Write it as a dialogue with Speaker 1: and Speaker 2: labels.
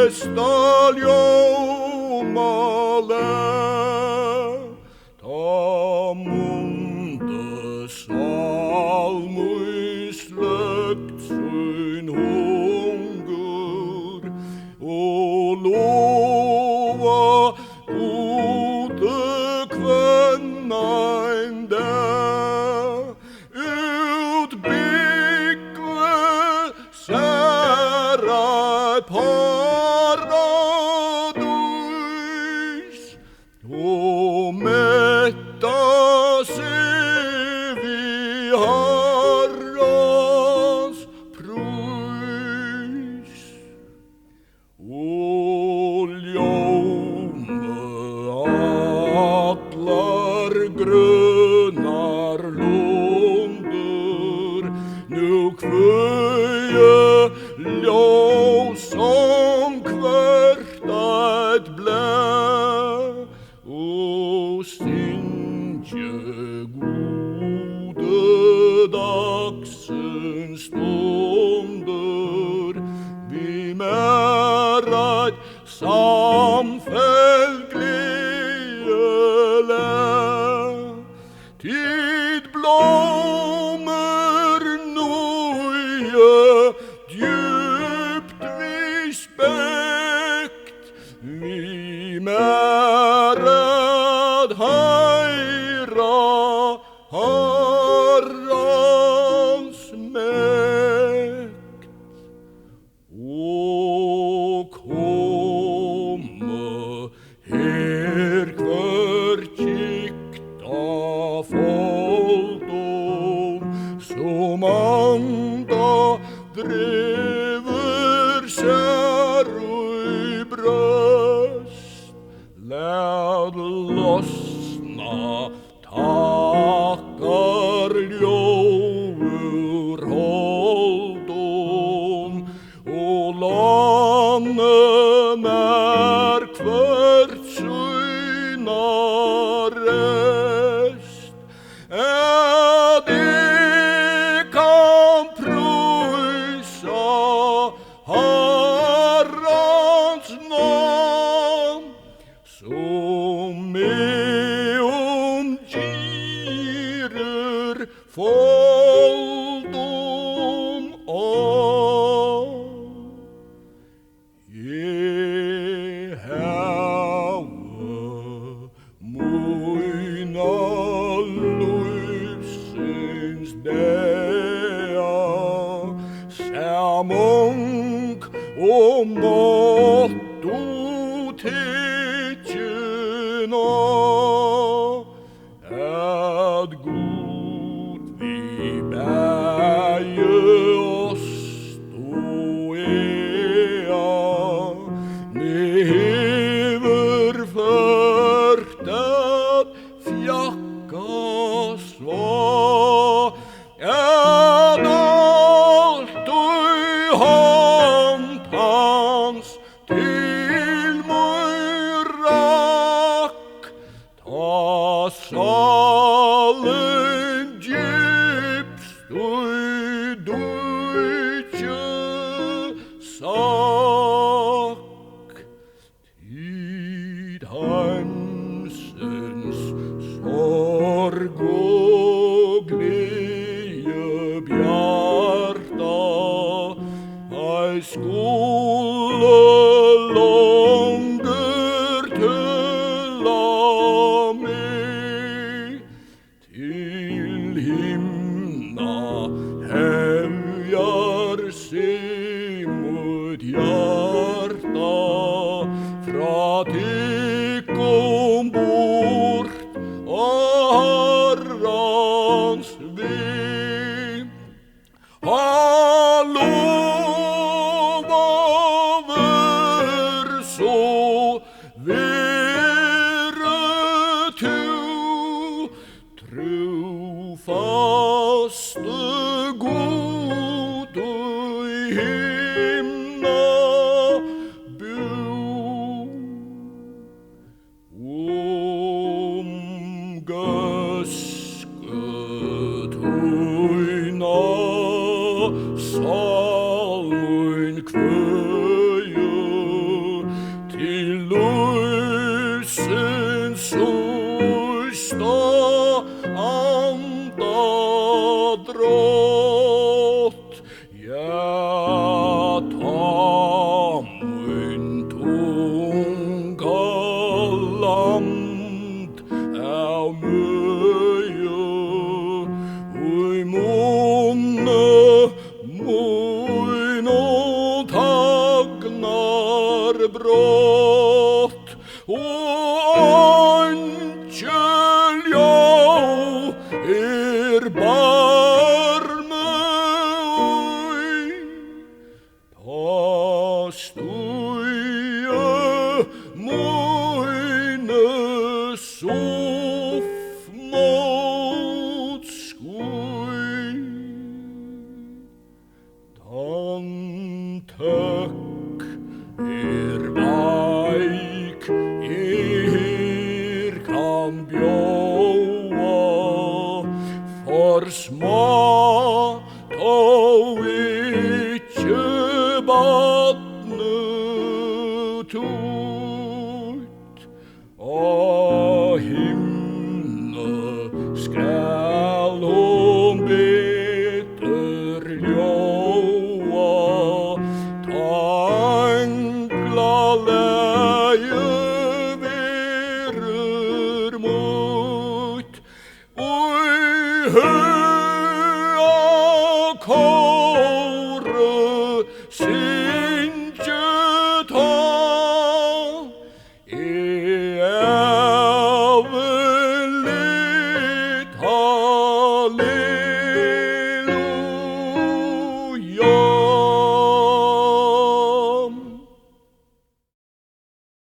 Speaker 1: besta ljómale, ta munde salmur slögt sin hunger og lova gode kvennain der utbygge særa paradis og metta seg vi Herrans prøys og ljóme allar grønar lunder nu kvøye ljós som hvert eit blæ og syngje gode dagsens stunder vi mer eit samfell gledele. Tid blommer nøye djupt vi spekt vi mer at høyra Herrans mekt og komme her hver kikta foldom som anda drever sær i brøst. Lad lossna takkar ljóur holdom og lande mer hvert syna rest. Jeg kan prøysa Herrans navn som me omgirer foldom av. Jeg have møyna livsins dager, samung og måtto tekjena at god vi bæje oss og me hever ført at fjakka sva at alt i hand hans til mig rakk ta salen djupst i dødje sak. Tid heimsens sorg og glede bjarta ei skulle longer tølla meg til himna hevjar seg mot hjarta fra tikkum bort Herrans vei. Lova ver så være tu trofaste gode i himna bo. ein tunga land av møye, ui munne mun og tagnar brått, og angel barme ui, ta stuie moine soff mot skui. Dan tøkk veik kan bjóa, for smá og ikkje badne tut. Og himne skal hon beter ljóa, ta enkla leie verur mot. Oi høa kåre syngje ta, ævelit ha